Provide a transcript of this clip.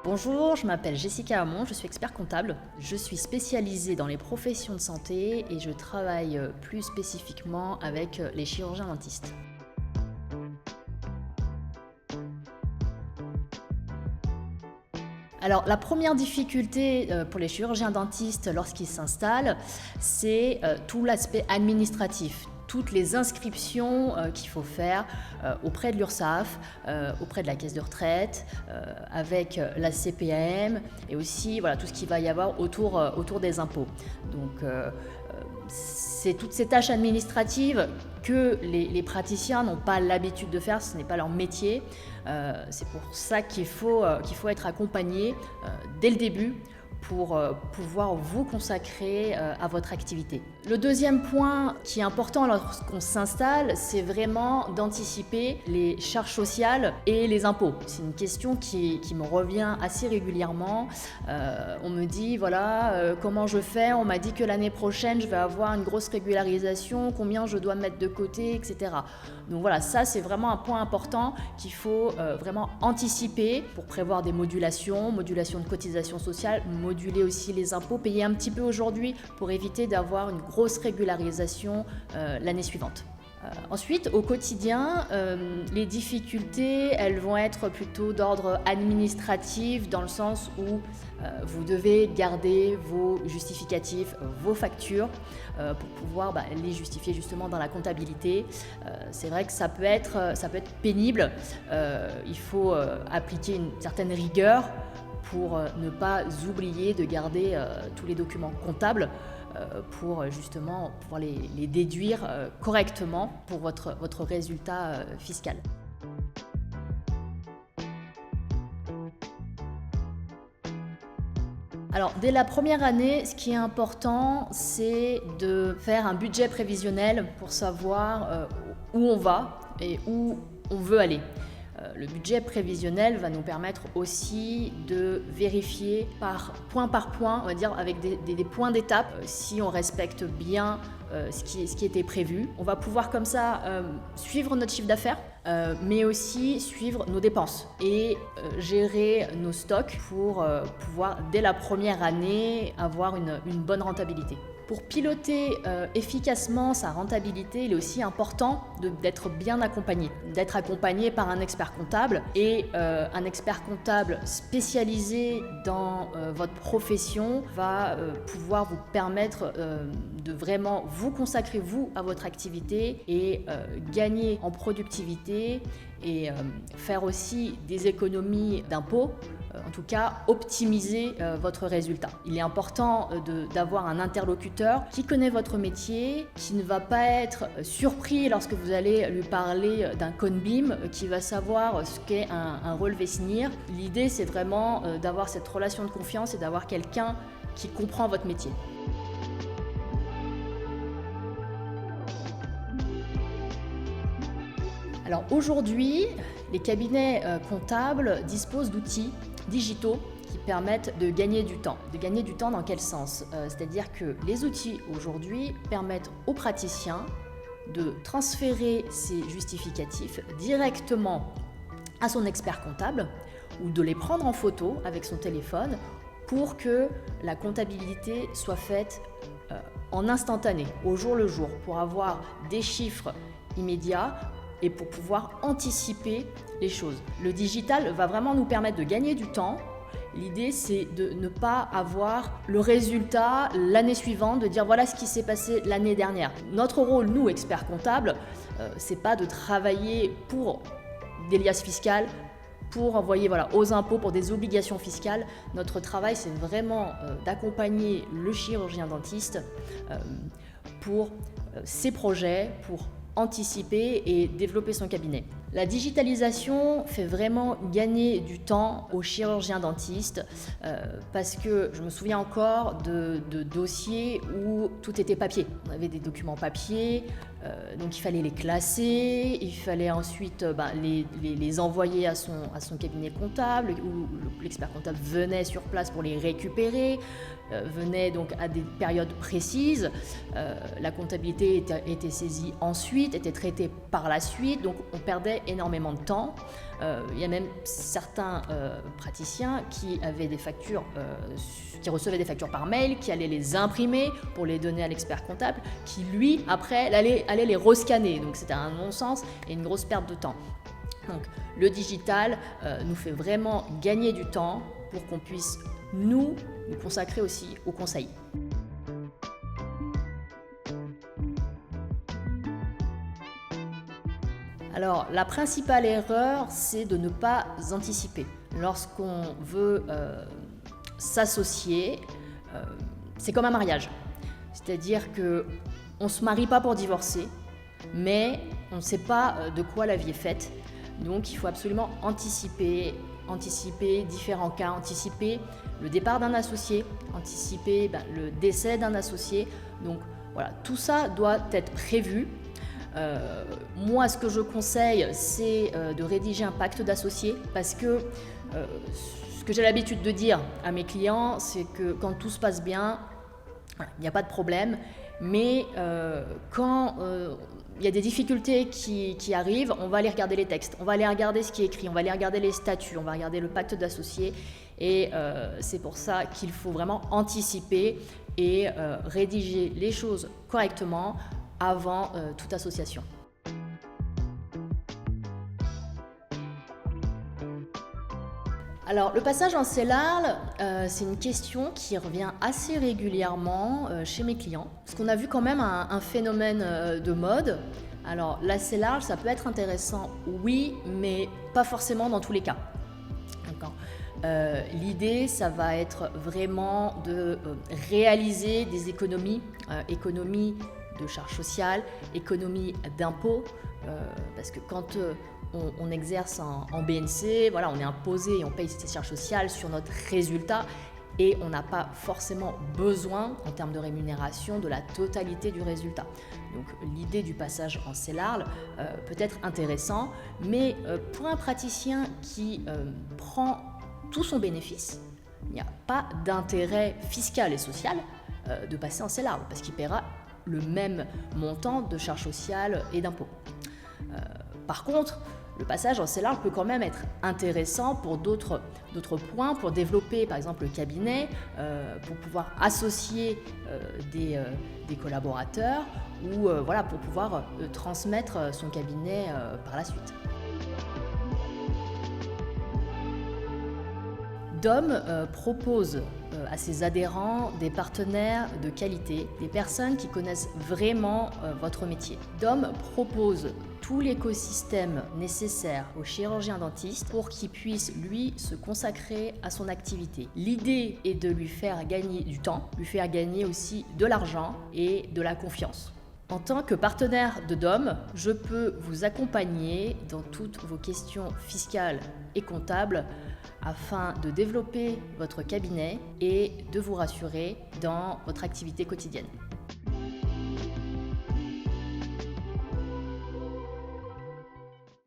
Bonjour, je m'appelle Jessica Hamon, je suis expert comptable. Je suis spécialisée dans les professions de santé et je travaille plus spécifiquement avec les chirurgiens dentistes. Alors, la première difficulté pour les chirurgiens dentistes lorsqu'ils s'installent, c'est tout l'aspect administratif. Toutes les inscriptions qu'il faut faire auprès de l'URSSAF, auprès de la caisse de retraite, avec la CPAM et aussi voilà, tout ce qu'il va y avoir autour des impôts. Donc, c'est toutes ces tâches administratives que les praticiens n'ont pas l'habitude de faire, ce n'est pas leur métier. C'est pour ça qu'il faut être accompagné dès le début pour pouvoir vous consacrer à votre activité. Le deuxième point qui est important lorsqu'on s'installe, c'est vraiment d'anticiper les charges sociales et les impôts. C'est une question qui me revient assez régulièrement. On me dit, voilà, comment je fais ? On m'a dit que l'année prochaine, je vais avoir une grosse régularisation, combien je dois mettre de côté, etc. Donc voilà, ça c'est vraiment un point important qu'il faut vraiment anticiper pour prévoir des modulation de cotisation sociale, moduler aussi les impôts, payer un petit peu aujourd'hui pour éviter d'avoir une grosse régularisation l'année suivante. Ensuite, au quotidien, les difficultés, elles vont être plutôt d'ordre administratif, dans le sens où vous devez garder vos justificatifs, vos factures, pour pouvoir les justifier justement dans la comptabilité. C'est vrai que ça peut être pénible. Il faut appliquer une certaine rigueur pour ne pas oublier de garder tous les documents comptables pour justement pouvoir les déduire correctement pour votre résultat fiscal. Alors, dès la première année, ce qui est important, c'est de faire un budget prévisionnel pour savoir où on va et où on veut aller. Le budget prévisionnel va nous permettre aussi de vérifier par point, on va dire avec des points d'étape, si on respecte bien ce qui était prévu. On va pouvoir comme ça suivre notre chiffre d'affaires, mais aussi suivre nos dépenses et gérer nos stocks pour pouvoir, dès la première année, avoir une bonne rentabilité. Pour piloter efficacement sa rentabilité, il est aussi important d'être bien accompagné, d'être accompagné par un expert comptable et un expert comptable spécialisé dans votre profession va pouvoir vous permettre de vraiment vous consacrer à votre activité et gagner en productivité et faire aussi des économies d'impôts. En tout cas, optimiser votre résultat. Il est important d'avoir un interlocuteur qui connaît votre métier, qui ne va pas être surpris lorsque vous allez lui parler d'un CONBIM, qui va savoir ce qu'est un relevé SNIR. L'idée, c'est vraiment d'avoir cette relation de confiance et d'avoir quelqu'un qui comprend votre métier. Alors aujourd'hui, les cabinets comptables disposent d'outils digitaux qui permettent de gagner du temps. De gagner du temps dans quel sens ? C'est-à-dire que les outils aujourd'hui permettent aux praticiens de transférer ses justificatifs directement à son expert comptable ou de les prendre en photo avec son téléphone pour que la comptabilité soit faite en instantané, au jour le jour, pour avoir des chiffres immédiats et pour pouvoir anticiper les choses. Le digital va vraiment nous permettre de gagner du temps. L'idée, c'est de ne pas avoir le résultat l'année suivante, de dire voilà ce qui s'est passé l'année dernière. Notre rôle, nous, experts comptables, c'est pas de travailler pour des liasses fiscales, pour envoyer aux impôts, pour des obligations fiscales. Notre travail, c'est vraiment d'accompagner le chirurgien dentiste pour ses projets, pour anticiper et développer son cabinet. La digitalisation fait vraiment gagner du temps aux chirurgiens dentistes parce que je me souviens encore de dossiers où tout était papier. On avait des documents papier, donc il fallait les classer, il fallait ensuite les envoyer à son cabinet comptable où l'expert comptable venait sur place pour les récupérer, venait donc à des périodes précises. La comptabilité était saisie ensuite, était traitée par la suite, donc on perdait énormément de temps. Il y a même certains praticiens qui avaient des factures, qui recevaient des factures par mail, qui allaient les imprimer pour les donner à l'expert comptable, qui lui, après, allait les rescanner. Donc c'était un non-sens et une grosse perte de temps. Donc le digital nous fait vraiment gagner du temps pour qu'on puisse nous consacrer aussi au conseil. Alors, la principale erreur, c'est de ne pas anticiper. Lorsqu'on veut s'associer, c'est comme un mariage. C'est-à-dire qu'on ne se marie pas pour divorcer, mais on ne sait pas de quoi la vie est faite. Donc, il faut absolument anticiper différents cas, anticiper le départ d'un associé, anticiper le décès d'un associé. Donc, voilà, tout ça doit être prévu. Moi, ce que je conseille, c'est de rédiger un pacte d'associés parce que ce que j'ai l'habitude de dire à mes clients, c'est que quand tout se passe bien, il n'y a pas de problème, mais quand il y a des difficultés qui arrivent, on va aller regarder les textes, on va aller regarder ce qui est écrit, on va aller regarder les statuts, on va regarder le pacte d'associés et c'est pour ça qu'il faut vraiment anticiper et rédiger les choses correctement avant toute association. Alors, le passage en CELARL, c'est une question qui revient assez régulièrement chez mes clients. Parce qu'on a vu quand même un phénomène de mode. Alors, la CELARL, ça peut être intéressant, oui, mais pas forcément dans tous les cas. D'accord. L'idée, ça va être vraiment de réaliser des économies de charges sociales, économie d'impôts, parce que quand on exerce en BNC, voilà, on est imposé et on paye ces charges sociales sur notre résultat et on n'a pas forcément besoin, en termes de rémunération, de la totalité du résultat. Donc l'idée du passage en CELARL peut être intéressant, mais pour un praticien qui prend tout son bénéfice, il n'y a pas d'intérêt fiscal et social de passer en CELARL, parce qu'il paiera le même montant de charges sociales et d'impôts. Par contre, le passage en CELARL peut quand même être intéressant pour d'autres points, pour développer par exemple le cabinet, pour pouvoir associer des collaborateurs ou voilà, pour pouvoir transmettre son cabinet par la suite. DOM propose à ses adhérents des partenaires de qualité, des personnes qui connaissent vraiment votre métier. DOM propose tout l'écosystème nécessaire au chirurgien dentiste pour qu'il puisse, lui, se consacrer à son activité. L'idée est de lui faire gagner du temps, lui faire gagner aussi de l'argent et de la confiance. En tant que partenaire de DOM, je peux vous accompagner dans toutes vos questions fiscales et comptables afin de développer votre cabinet et de vous rassurer dans votre activité quotidienne.